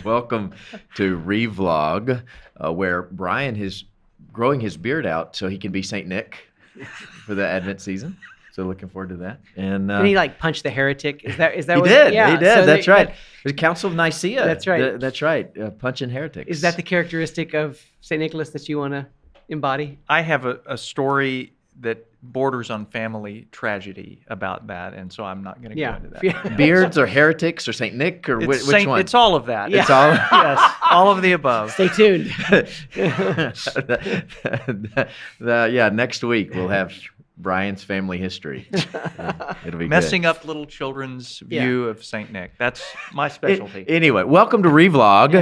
Welcome to Revlog, where Bryan is growing his beard out so he can be Saint Nick for the Advent season. So looking forward to that. And Did he like punch the heretic? Is that he what? did. Yeah, He did. so That's they- right. The Council of Nicaea. That's right. That's right. Punching heretics. Is that the characteristic of Saint Nicholas that you want to embody? I have a story that borders on family tragedy about that, and so I'm not going to go into that. Yeah. beards or heretics or Saint Nick or which one? It's all of that. It's all. Yes, all of the above. Stay tuned. Yeah, next week we'll have Bryan's family history. It'll be Messing good. up little children's view of Saint Nick. That's my specialty. Anyway, welcome to Revlog,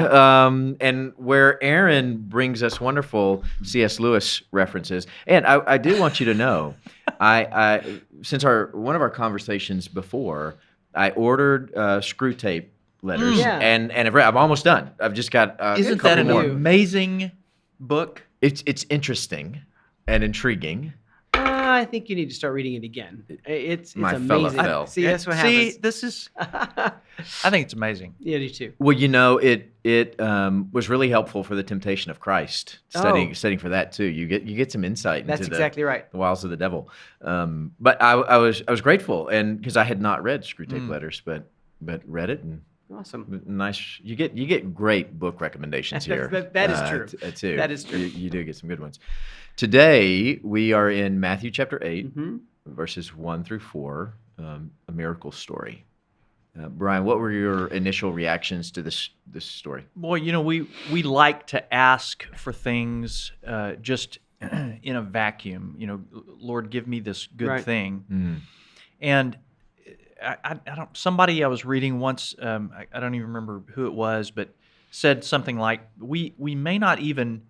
and where Aaron brings us wonderful C.S. Lewis references. And I do want you to know, I since one of our conversations before, I ordered screw tape letters, Yeah. and I'm almost done. I've just got Isn't a couple that an more. amazing book? It's interesting and intriguing. I think you need to start reading it again. It's My fella amazing. fell. See, that's what happens. See, this is. I think it's amazing. Yeah, I do too. Well, it was really helpful for the temptation of Christ, studying for that too. You get some insight That's into exactly right. the wiles of the devil. But I was grateful, and because I had not read Screw Tape Letters, but read it, and Awesome. nice. You get great book recommendations here. That is true. Too. That is true. You do get some good ones. Today we are in Matthew chapter 8, verses 1 through 4, a miracle story. Bryan, what were your initial reactions to this story? Boy, we like to ask for things just in a vacuum. Lord, give me this good Right. thing. And I don't. Somebody I was reading once, I don't even remember who it was, but said something like, "We may not even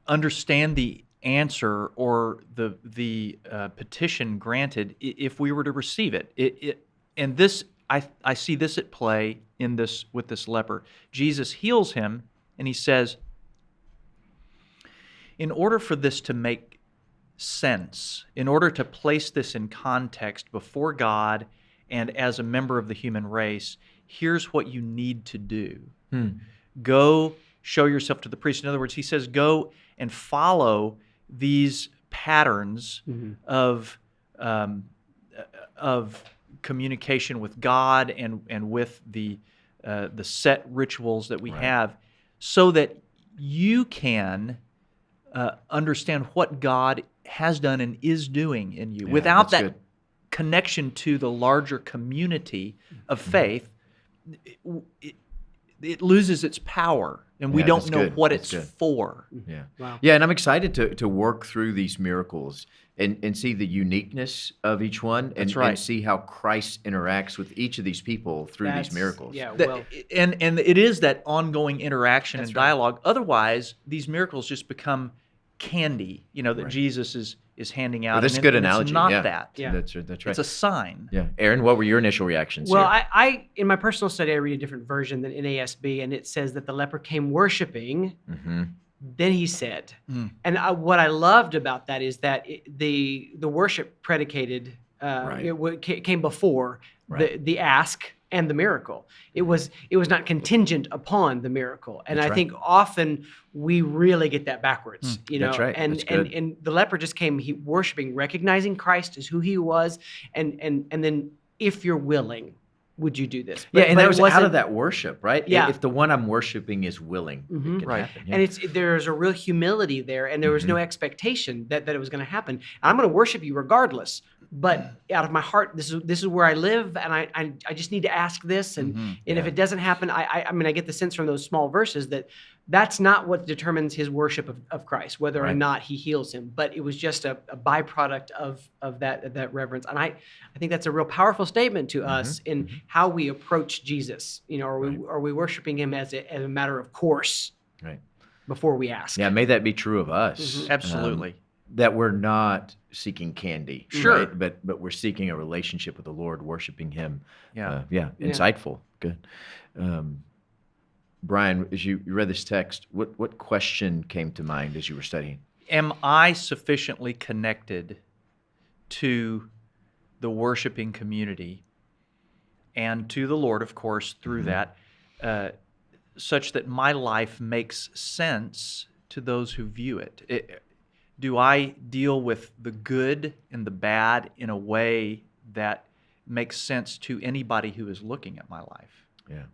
understand the answer or the petition granted if we were to receive it." And this, I see this at play in this with this leper. Jesus heals him, and he says, in order for this to make sense, in order to place this in context before God and as a member of the human race, here's what you need to do. Go show yourself to the priest. In other words, he says, go and follow these patterns of communication with God and with the set rituals that we have, so that you can understand what God has done and is doing in you. Without that connection to the larger community of faith, it loses its power, and we don't know what it's for. Yeah. Wow. Yeah, and I'm excited to work through these miracles and see the uniqueness of each one and see how Christ interacts with each of these people through these miracles. Yeah, And it is that ongoing interaction and dialogue. Otherwise, these miracles just become candy, that Jesus is handing out. Well, that's a good analogy. It's not yeah. that. Yeah. That's right. It's a sign. Yeah. Aaron, what were your initial reactions Well, here? I in my personal study, I read a different version than NASB, and it says that the leper came worshiping. Then he said, and what I loved about that is that the worship predicated came before the ask and the miracle. It was not contingent upon the miracle, and I think often we really get that backwards. That's right. And That's good. and the leper just came worshiping, recognizing Christ as who he was, and then if you're willing, would you do this? And but that it was out wasn't- of that worship, right? Yeah. If the one I'm worshiping is willing, it can happen. Yeah. And there's a real humility there, and there was no expectation that it was going to happen. I'm going to worship you regardless, but out of my heart, this is where I live, and I just need to ask this, and if it doesn't happen, I mean I get the sense from those small verses that that's not what determines his worship of Christ, whether or not he heals him, but it was just a byproduct of that reverence, and I think that's a real powerful statement to us in how we approach Jesus. Are we worshiping him as a matter of course, before we ask? Yeah, may that be true of us. Absolutely. That we're not seeking candy, Sure. right? But we're seeking a relationship with the Lord, worshiping Him. Yeah. Insightful. Good. Bryan, as you read this text, what question came to mind as you were studying? Am I sufficiently connected to the worshiping community and to the Lord, of course, through that, such that my life makes sense to those who view it. Do I deal with the good and the bad in a way that makes sense to anybody who is looking at my life? Yeah.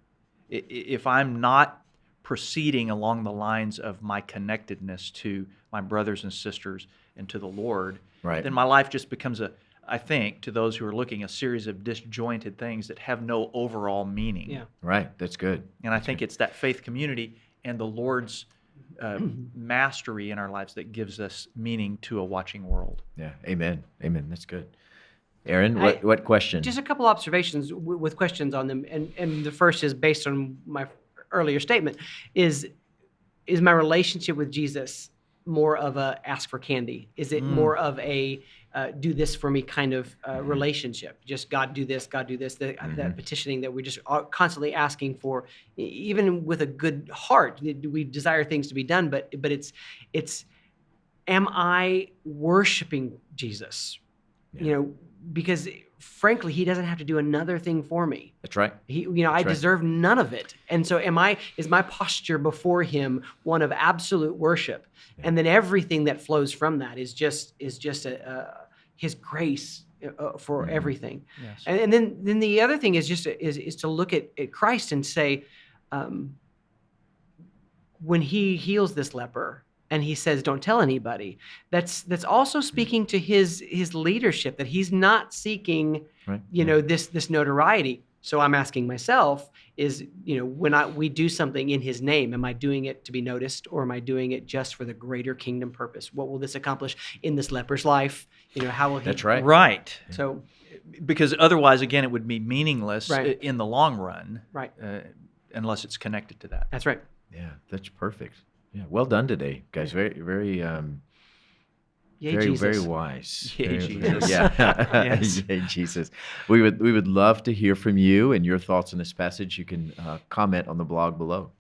If I'm not proceeding along the lines of my connectedness to my brothers and sisters and to the Lord, Right. then my life just becomes I think, to those who are looking, a series of disjointed things that have no overall meaning. Yeah. Right. That's good. And I think it's that faith community and the Lord's mastery in our lives that gives us meaning to a watching world. Yeah. Amen. Amen. That's good. Aaron, I- what question? Just a couple observations with questions on them, and the first is based on my earlier statement: is my relationship with Jesus more of a ask for candy? Is it more of a do this for me kind of relationship? Just God do this, God do this. That petitioning that we're just constantly asking for, even with a good heart, we desire things to be done. But it's am I worshiping Jesus? Yeah. Because frankly, he doesn't have to do another thing for me. That's right. I right. deserve none of it. And so is my posture before him one of absolute worship? Yeah. And then everything that flows from that is just his grace for everything. Yes. And then the other thing is just is to look at Christ and say, when he heals this leper, and he says, "Don't tell anybody." That's also speaking to his leadership, that he's not seeking, Right. this notoriety. So I'm asking myself, is when we do something in his name, am I doing it to be noticed, or am I doing it just for the greater kingdom purpose? What will this accomplish in this leper's life? How will he? That's right. Right. So, Because otherwise, again, it would be meaningless Right. in the long run, right. Unless it's connected to that. That's right. Yeah. That's perfect. Yeah. Well done today, guys. Very, very, Yay, very, Jesus. very wise. Yay, Very, Jesus. Yeah. Yes. Yay, Jesus. We would love to hear from you and your thoughts on this passage. You can comment on the blog below.